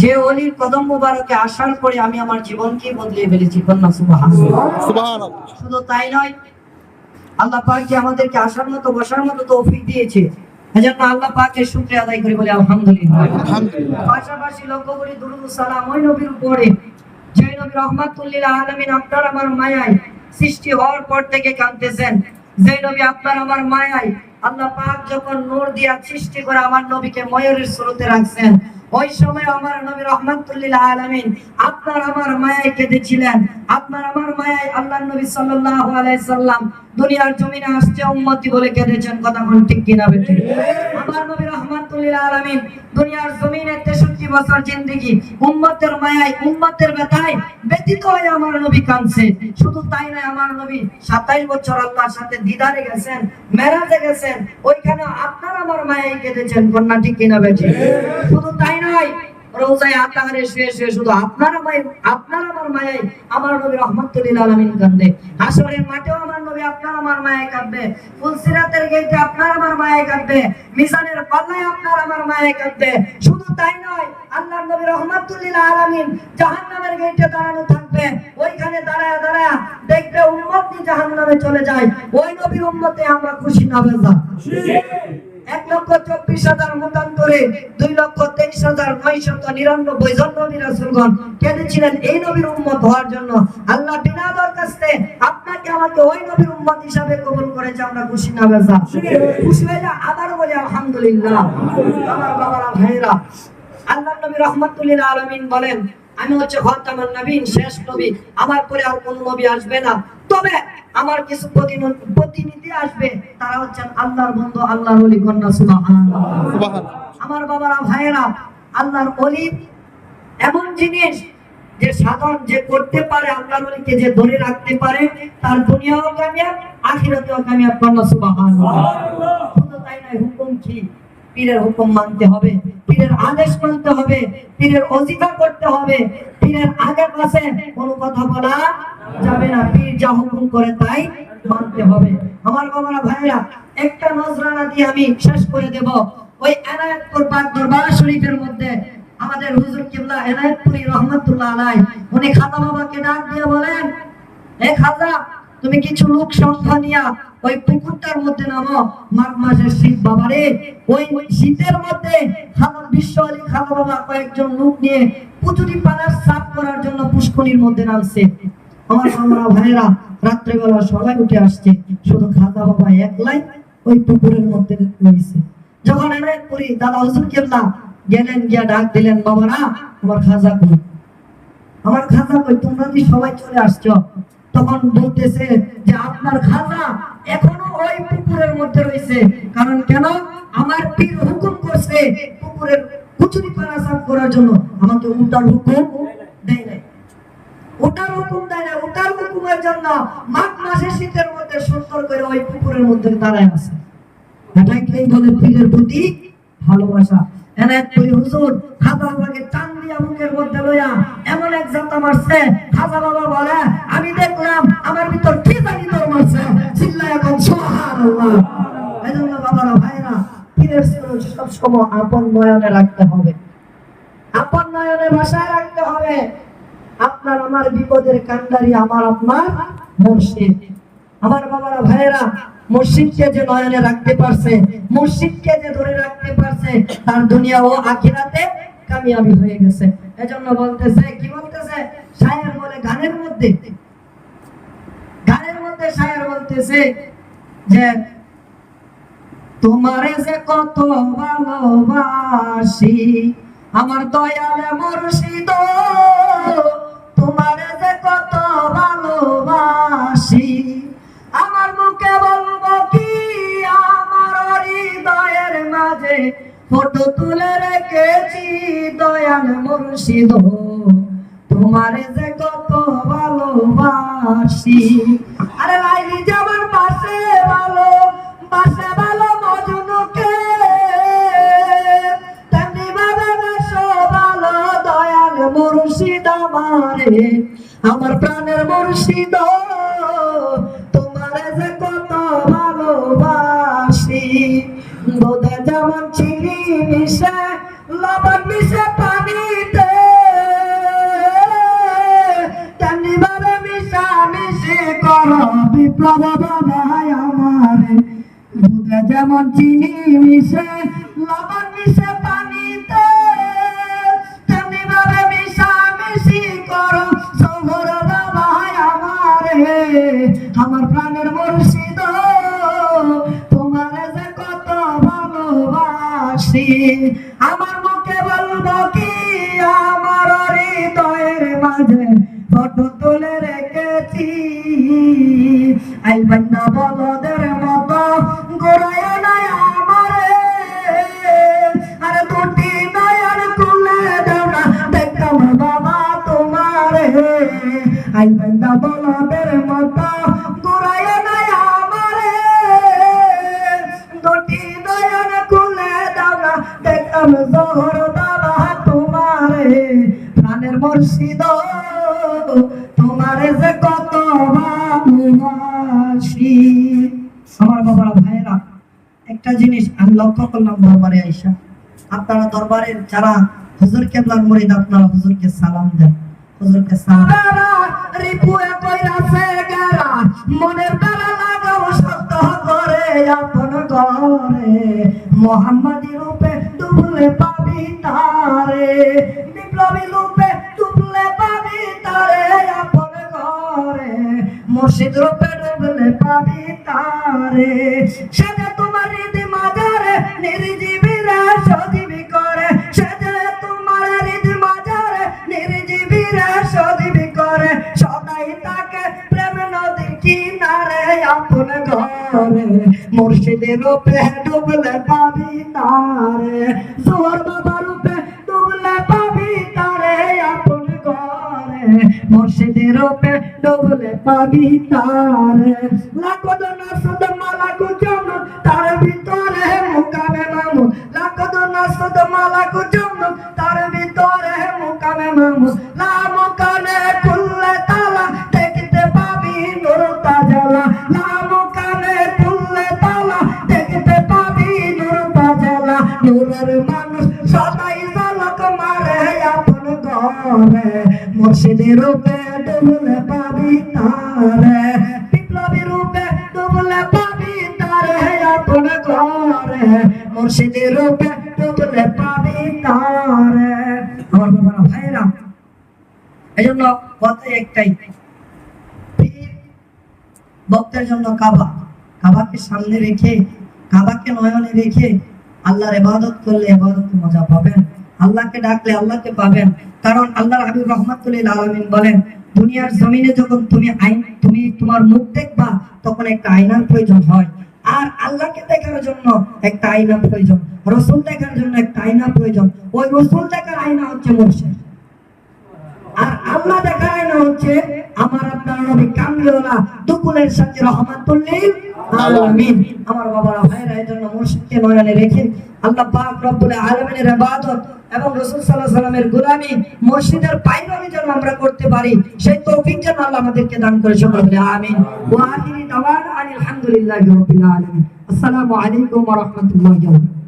যে ওলির কদম মুবারকে আসার পরে আমি আমার জীবনকে বদলে ফেলেছি। কন্যা সুবহানাল্লাহ। সুবহানাল্লাহ। শুধু তাই নয়, আল্লাহ পাক যে আমাদেরকে আসার মতো বসার মতো তৌফিক দিয়েছে, এজন্য আল্লাহ পাকের শুকরিয়া আদায় করি, বলি আলহামদুলিল্লাহ। আলহামদুলিল্লাহ। পাশাপাশি লক্ষ্য করি দুরূদ ও সালাম ওই নবীর উপরে যে নবী রাহমাতুল লিল আলামিন, আপনার আমার মায়ায় সৃষ্টি হওয়ার পর থেকে কাঁদতেছেন। যে নবী আপনার আমার মায়ায় আল্লাহ পাক যখন নূর দিয়া সৃষ্টি করে আমার নবীকে ময়ূরের স্রোতে রাখছেন, ওই সময় আমার নবী রাহমাতুল লিল আলামিন আপনার আমার মায়ায় কেঁদেছিলেন। আপনার আমার মায়ায় আল্লাহর নবী সাল্লাল্লাহু আলাইহি সাল্লাম দুনিয়ার জমিনে আসছে উম্মতি বলে কেঁদেছেন। কথা কোন ঠিক কিনা বেঠিক? আমার নবী রাহমাতুল লিল আলামিন দুনিয়ার জমিনে 63 বছর জিন্দেগি উম্মতের মায়ায় উম্মতের ব্যথায় ব্যথিত হয়ে আমার নবী কাঁদছে। শুধু তাই নয়, আমার নবী 27 বছর আল্লাহর সাথে দিদারে গেছেন, মেরাজে গেছেন, ওইখানে আপনার আমার মায়ায় কেঁদেছেন। কন্যা ঠিক কিনা বেঠিক? শুধু তাই নয়, রোজায় আতাহারে শুয়ে শুয়ে শুধু আপনার আমার মায়ায় আমার নবী রাহমাতুল লিল আলামিন কাঁদে। হাসরের মাঠেও আমার নবী আপনার আমার মায়ায় কাঁদবে। ফুলসিরাতের গেটে আপনার আমার মায়ায় কাঁদবে। মিজানের পাল্লায় আপনার আমার মায়ায় কাঁদবে। শুধু তাই নয়, আল্লাহর নবী রাহমাতুল লিল আলামিন জাহান্নামের গেটে দাঁড়ানো থাকবে। ওইখানে দাঁড়ায়া দাঁড়ায়া দেখবে উম্মত নি জাহান্নামে চলে যায়। ওই নবীর উম্মতে আমরা খুশি না বেজার? 1,24,000 মতান্তরে 2,23,999 জন নবী রাসূলগণ কেঁদেছিলেন এই নবীর উম্মত হওয়ার জন্য। আল্লাহ বিনা দরখাস্তে আপনাকে আমাকে ওই নবীর উম্মত হিসাবে কবুল করেছে। আমরা খুশি না বেজার? খুশি হয়ে আবারও বলি আলহামদুলিল্লাহ। আমার বাবারা ভাইরা, আল্লাহর নবী রাহমাতুল লিল আলামিন বলেন, আমি হচ্ছে খাতামুন নবীন, শেষ নবী। আমার পরে আর কোন নবী আসবে না, তবে আমার কিছু প্রতিনিধি আসবে, তারা হচ্ছেন আল্লাহর বন্ধু, আল্লাহর ওলি। কন্যা সুবহানাল্লাহ। আমার বাবারা ভাইয়েরা, আল্লাহর ওলি এমন জিনিস যে সাধন যে করতে পারে, আল্লাহর ওলিকে যে ধরে রাখতে পারে, তার দুনিয়াও কামিয়াব, আখিরাতেও কামিয়াব। কন্যা সুবহানাল্লাহ। শুধু তাই নয়, হুকুম কি? পীরের হুকুম মানতে হবে, পীরের আদেশ মানতে হবে, পীরের ওজিফা করতে হবে, পীরের আগে পাশে কোনো কথা বলা যাবে না। পীর যা হুকুম করে তাই মানতে হবে। আমার বাবারা ভাইরা, একটা নজরানা দিয়ে আমি শেষ করে দেব। ওই এনায়েতপুর পাক দরবার শরীফের মধ্যে আমাদের হুজুর কিবলা এনায়েতপুরী রহমাতুল্লাহ আলাইহি উনি খাজা বাবাকে ডাক দিয়ে বলেন, হে খাজা, তুমি কিছু লোক সংখ্যা নিয়া ওই পুকুরটার মধ্যে নামো। মাঘ মাসের শীত বাবারে, ওই শীতের মধ্যে খাজা বিশ্ব আলী খাজা বাবা কয়েকজন লোক নিয়ে পুচুরি পানার সাফ করার জন্য পুষ্করিণীর মধ্যে নামছে। আমার বাবারা ভাইরা, রাত্রেবেলা সবাই উঠে আসছে, শুধু খাজা বাবা একলাই ওই পুকুরের মধ্যে রয়েছে। যখন এনায়েতপুরী দাদা হুজুর কিবলা গেলেন, গিয়া ডাক দিলেন, বাবারা আমার খাজা কই, আমার খাজা কই, তোমরা কি সবাই চলে আসছো? তখন বলতেছে যে আপনার খাজা এখনো ওই পুকুরের মধ্যে রয়েছে। কারণ কেন? আমার পীর হুকুম করছে পুকুরের কুচুরি পানা সাফ করার জন্য, আমাকে উঠার হুকুম দেয় নাই। ওটার হুকুম দেয় না, ওটার হুকুমের জন্য মাঘ মাসের শীতের মধ্যে সুন্দর করে ওই পুকুরের মধ্যে দাঁড়ায় আছে। এটাকেই বলে পীরের প্রতি ভালোবাসা। এনায়েতপুরী হুজুর খাজা বাবাকে টান দিয়া বুকের মধ্যে লইয়া এমন এক জাতা মারছে, খাজা বাবা বলে, আমি দেখলাম আমার ভিতর কি জানি তোর মারছে। চিল্লায়া কোন সুবহানাল্লাহ। এজন্য বাবারা ভাইরা, পীরের সব সময় আপন নয়নে রাখতে হবে, আপন নয়নে ভাষায় রাখতে হবে। আপনার আমার বিপদের কান্ডারি আমার আপনার মুর্শিদ। আমার বাবারা ভাইয়েরা, মুর্শিদকে যে নয়নে রাখতে পারছে, মুর্শিদকে যে ধরে রাখতে পারছে, তার দুনিয়া ও আখিরাতে কামিয়াবি হয়ে গেছে। এজন্য বলতেছে, কি বলতেছে? শায়ের বলে গানের মধ্যে শায়ের বলতেছে যে তোমারে যে কত ভালোবাসি আমার দয়ালে মুর্শিদ, তোমারে যে কত ভালোবাসি আমার মুখে বলবো কি, আমার হৃদয়ের মাঝে ফটো তুলে রেখেছি দয়াল মুর্শিদ, তোমারে যে কত ভালোবাসি। আরে লাইলি যেমন পাশে ভালো মজনুকে, তেমনি ভাবে বেশো ভালো দয়াল মুর্শিদ আমারে, আমার প্রাণের মুর্শিদ, তোমারে যে কত ভালোবাসি। দুধে যেমন চিনি মিশে লবণ মিশে পানিতে, যেমন চিনি মিশে লবণ মিশে পানিতে, তেমনি ভাবে মিশামিশি করো সৌগর বাবা আমারে। আমার প্রাণের মুর্শিদ তোমারে যে কত ভালোবাসি, আমার মুখে বলবো কি আমার হৃদয়ের মাঝে ফটো তুলে রেখেছি। আই বান্না বলদের মতো গোড়ায় নাই আমারে, আরে দুটি নয়ন খুলে দাও না দেখতাম বাবা তোমারে। আই বান্না বলদের মতো গোড়ায় নাই আমারে, দুটি নয়ন খুলে দাও না দেখতাম জহর বাবা তোমারে। প্রাণের মুর্শিদ তোমারে যে কত ভালোবাসি। আমার বাবারা ভাইয়েরা, একটা জিনিস আমি লক্ষ্য করলাম দরবারে আইসা, আপনারা দরবারের যারা হুজুর কেবলার মুরিদ আপনারা হুজুরকে সালাম দেন, হুজুরকে সালাম। রিপুয়ে কইরাছে গারা মনের তারা লাগাও সত্য করে আপন ঘরে, মোহাম্মদী রূপে ডুবলে পাবি তারে, বিপ্লবী রূপে ডুবলে পাবি তারে আপন ঘরে, মুর্শিদ রূপে ডুবলে পাবি তারে। সেটা তোমার হৃদি মাজারে নির্জীবীরা সজীবী করে, সেটা তোমার হৃদি মাজারে নির্জীবীরা সজীবী করে, সদাই তাকে প্রেম নদীর কিনারে আপন ঘরে, মুর্শিদের রূপে ডুবলে পাবি তারে, জোহর বাবা রূপে ডুবলে পাবি তারে আপন ঘরে, মুর্শিদের রূপে ডুবলে পাবি তারে। লাখো দোনা সুদ মালাকু জমন তার ভিতরে মুকামে মামুন, লাখো দোনা সুদ মালাকু জমন তার ভিতরে মুকামে মামুন, লা মুকানে খুললে তালা দেখতে পাবি নূর তাজালা, লা মুকানে খুললে তালা দেখতে পাবি নূর তাজালা। নূরের মানুষ সদাই ঝলক মারে আপন ঘরে, মুর্শিদের রূপে ডুবলে পাবি তারে, বিপ্লবী রূপে ডুবলে পাবি তারে আপন ঘরে, মুর্শিদের রূপে ডুবলে পাবি তারে। আমার বাবারা ভাইরা, এই জন্য কথা একটাই, ভক্তের জন্য কাবা, কাবাকে সামনে রেখে কাবাকে নয়নে রেখে আল্লাহর ইবাদত করলে ইবাদতে মজা পাবেন, আল্লাহকে ডাকলে আল্লাহকে পাবেন। কারণ আল্লাহর হাবিব রাহমাতুল লিল আলামিন বলেন, দুনিয়ার জমিনে যখন তুমি তোমার মুখ দেখবা তখন একটা আয়নার প্রয়োজন হয়, আর আল্লাহকে দেখার জন্য একটা আয়না প্রয়োজন, রাসূল দেখার জন্য একটা আয়না প্রয়োজন। ওই রাসূল দেখার আয়না হচ্ছে মুর্শিদ, আর আল্লাহ দেখার আয়না হচ্ছে আমার আপনার নবী কামলিওয়ালা দুকুলের সাথে রহমাতুল লিল আলামিন। আমার বাবারা ভাইরা, এই জন্য মুর্শিদকে নয়নে রেখে আল্লাহ পাক রব্বুল আলামিনের ইবাদত এবং রাসূল সাল্লাল্লাহু আলাইহি ওয়াসাল্লামের গোলামি, মুর্শিদের পাইরবি যেন আমরা করতে পারি, সেই তৌফিক যেন আল্লাহ আমাদেরকে দান করে। সকলে বলে আমিন। ওয়া আখিরি দাওয়ানা আলহামদুলিল্লাহি রাব্বিল আলামিন। আসসালামু আলাইকুম ওয়া রাহমাতুল্লাহি ওয়া বারাকাতুহু।